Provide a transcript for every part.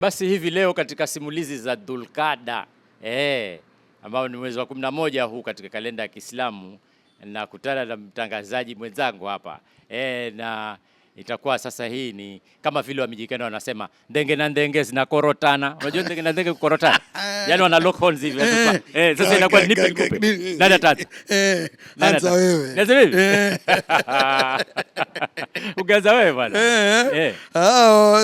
Basi hivi leo katika simulizi za Dhulqaada ambao ni mwezi wa 11 huu katika kalenda ya Kiislamu, na kutana na mtangazaji mwenzangu hapa na itakuwa sasa hii ni kama vile Wamijikenda wanasema ndenge na ndenge zinakorotana. Unajua ndenge na ndenge kukorotana? Yaani wana lock horns hivi. Sasa inakuwa nipe nikupe. Nani ataanza? Anza wewe. Anza wewe. Ukianza wewe bwana.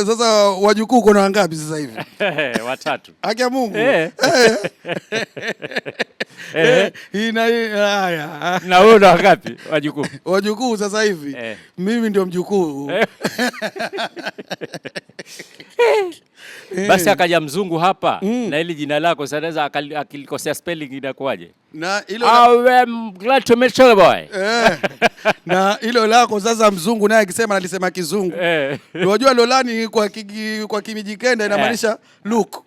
Sasa wajukuu kuna wangapi sasa hivi? Watatu. Haki ya Mungu. Haya. Na wewe ndo wangapi wajukuu? Wajukuu sasa hivi. Mimi ndio mjukuu. Basi akaja mzungu hapa na ili jina lako sasa akilikosea spelling inakuwaje? Na hilo I'm glad to meet you boy. Na hilo lako sasa mzungu naye akisema alisema kizungu. Unajua Lolani kwa Kimijikenda inamaanisha look.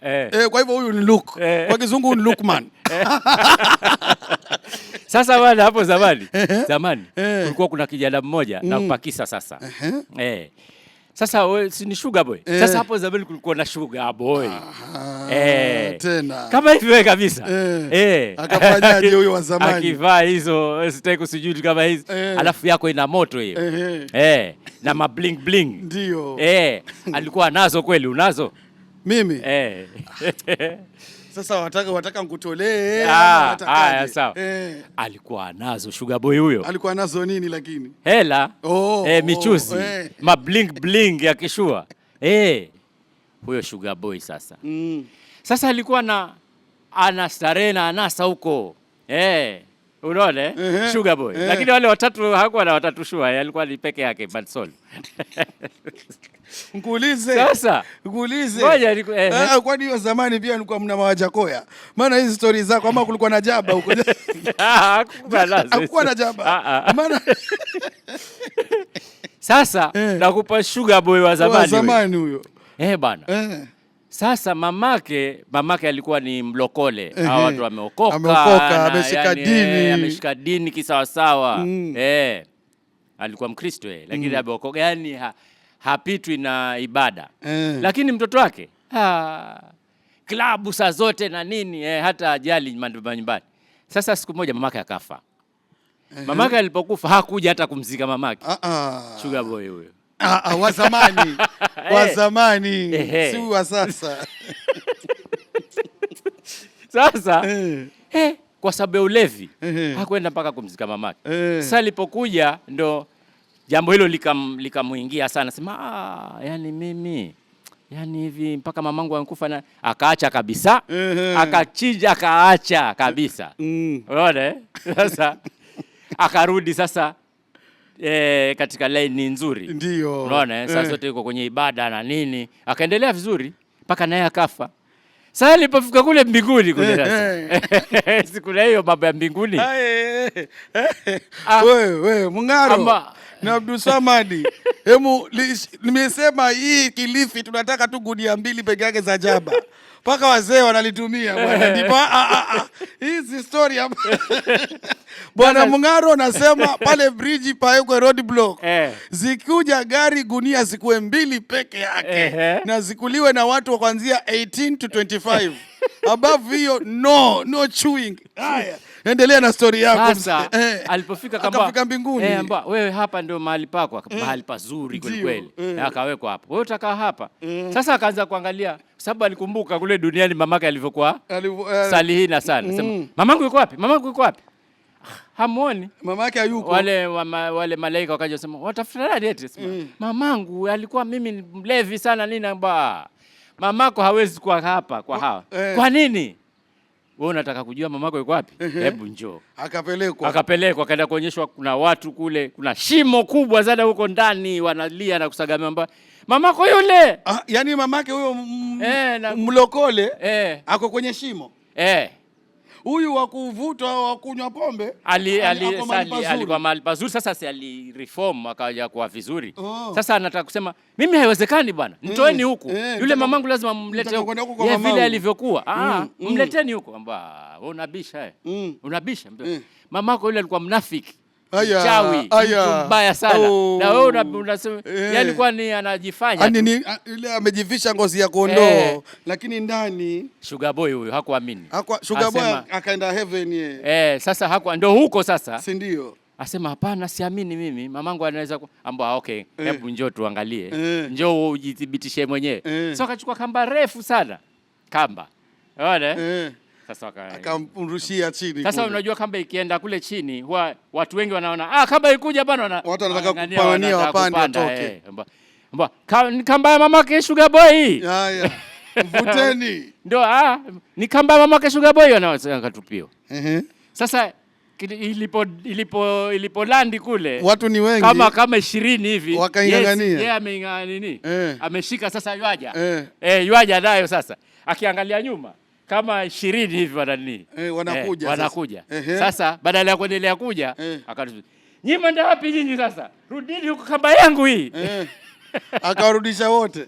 Kwa hivyo huyu ni look. Kwa kizungu ni Lookman. Sasa bwana hapo zamani kulikuwa kuna kijana mmoja na Pakisa sasa. Sasa wewe si ni sugar boy. Sasa hapo zamani kulikuwa na sugar boy. Tena. Kama hivyo kabisa. Akafanyaje huyo wa zamani? Akivaa hizo sitaki usijudi kama hizo. Alafu yako ina moto hiyo. Na ma bling bling. Ndio. Alikuwa nazo kweli, unazo? Mimi? Sasa wataka nikutolee. Haya sawa. Alikuwa nazo sugar boy huyo. Alikuwa nazo nini lakini? Hela. Michuzi. Ma bling bling ya kishua. Huyo sugar boy sasa. Sasa alikuwa ana starehe na anasa huko. Unaona sugar boy. Lakini wale watatu hakuwa na watatu shua, alikuwa ni peke yake Mansol. Nikuulize. Sasa nikuulize. Ngoja kwani hiyo zamani pia nilikuwa mna mawajakoya. Maana hizi stories zako kama kulikuwa na jaba huko. Hakuwa na jaba. Maana sasa nakupa sugar boy wa zamani. Wa zamani huyo. Bana. Sasa mamake alikuwa ni mlokole. Hao watu wameokoka. Ameshika dini. Ameshika dini kisawasawa. Alikuwa Mkristo lakini ameokoka, yani hapitwi na ibada. Lakini mtoto wake klabu saa zote na nini, hata ajali nyumbani. Sasa siku moja mamake akafa. Mamake alipokufa hakuja hata kumzika mamake. Sugar boy huyo. Wa zamani. Wa zamani. Si wa sasa. Sasa kwa sababu ya ulevi hakwenda mpaka kumzika mamake. Sasa alipokuja ndo jambo hilo likamuingia sana, sema yani mimi yani hivi mpaka mamangu ankufa na akaacha kabisa. Akachinja akaacha kabisa. Unaona sasa akarudi sasa katika line nzuri. Ndio. Unaona sasa zote yuko kwenye ibada na nini, akaendelea vizuri mpaka naye akafa. Sasa alipofika kule mbinguni kule sasa. Siku hiyo baba ya mbinguni. Wewe Mungaro na Abdul Samadi. Nimesema hii Kilifi tunataka tu gunia 2 peke yake za jaba. Paka wazee wanalitumia bwana. Ndipo hizi story hapa. Bwana Mungaro anasema pale bridge paekwe road block. Zikuja gari gunia zikuwe 2 peke yake. Na zikuliwe na watu kuanzia 18 to 25. Above hiyo no chewing. Haya. Endelea na story yako. Sasa alipofika kama akafika mbinguni. Wewe hapa ndio mahali pako, mahali pazuri kweli kweli. Akawekwa hapo. Wewe utakaa hapa. Sasa akaanza kuangalia sababu alikumbuka kule duniani mamake alivyokuwa salihina sana. Sema mamangu yuko wapi? Mamangu yuko wapi? Hamuoni? Mamake hayuko. Wale malaika wakaja sema watafuta nani eti? Mamangu alikuwa mimi mlevi sana nini mamako hawezi kuwa hapa kwa hawa. Kwa nini? Wewe unataka kujua mamako yuko wapi? Hebu njoo. Akapelekwa kaenda kuonyeshwa kuna watu kule, kuna shimo kubwa sana huko ndani wanalia na kusagamia mamako yule. Yani mamake huyo mlokole ako kwenye shimo. Huyu wa kuvutwa wa kunywa pombe alikuwa mahali pazuri. Sasa si alireform akaja kuwa vizuri. Sasa anataka kusema mimi haiwezekani bwana, nitoeni huku. Yule mamangu lazima mlete huku. Yeye vile alivyokuwa. Mleteni huku. Wewe unabisha unabisha. Mamako yule alikuwa mnafiki. mchawi, mtu mbaya sana. Na wewe unasema yani kwani anajifanya ile amejivisha ngozi ya kondoo lakini ndani Sugar Boy huyo hakuamini. Sugar Boy akaenda heaven yeye. Sasa hakuwa ndio huko sasa. Si ndio? Asema hapana, siamini mimi. Mamangu anaweza ambao okay, hebu njoo tuangalie. Njoo ujithibitishe mwenyewe. So akachukua kamba refu sana. Kamba. Unaona? Sasa akamrushia chini. Sasa unajua kamba ikienda kule chini huwa watu wengi wanaona kamba ikuja bwana, watu wanataka kupania wapande atoke. Kamba ya mamake Sugar Boy. Haya. Mvuteni. Ndio ni kamba ya mamake Sugar Boy akatupio. Sasa ilipo landi kule watu ni wengi kama 20 hivi wakaingangania. Yeye ameinga nini? Ameshika sasa yuaja. Yuaja nayo sasa. Akiangalia nyuma kama 20 hivi wanani wanakuja. Sasa badala ya kuendelea kuja akatuambia, "Nyinyi ndio wapi nyinyi sasa? Rudini huko kamba yangu hii." Akawarudisha wote.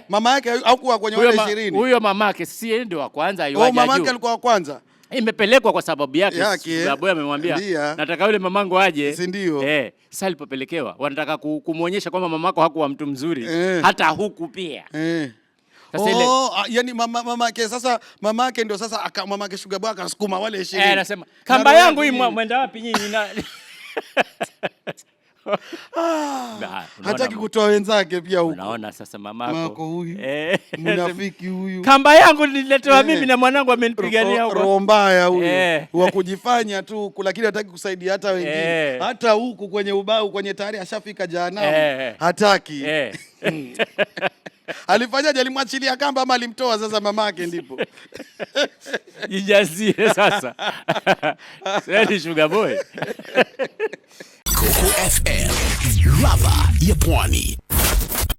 Mama yake hakuwa kwenye wale 20. Huyo mamake si ndio wa kwanza yuaja juu. Mama yake alikuwa wa kwanza. Imepelekwa kwa sababu yake. Sugar Boy amemwambia nataka yule mamangu aje. Si ndio? Sasa alipopelekewa wanataka kumuonyesha kwamba mamako hakuwa mtu mzuri hata huku pia. Yani mamake ndio sasa mamake Sugar Boy akasukuma wale 20. Anasema kamba yangu hii mwenda wapi nyinyi na hataki kutoa wenzake pia huko. Unaona sasa mamako huyu mnafiki huyu. Kamba yangu nililetewa mimi na mwanangu amenipigania huko. Roho mbaya huyu. Wa kujifanya tu lakini hataki kusaidia hata wengine. Hata huku kwenye ubao kwenye tayari ashafika jehanamu. Hataki. Alifanyaje? Alimwachilia kamba ama alimtoa sasa mamake ndipo? Jijazie sasa. Sasa Sugar Boy. Coco FM, ladha ya Pwani.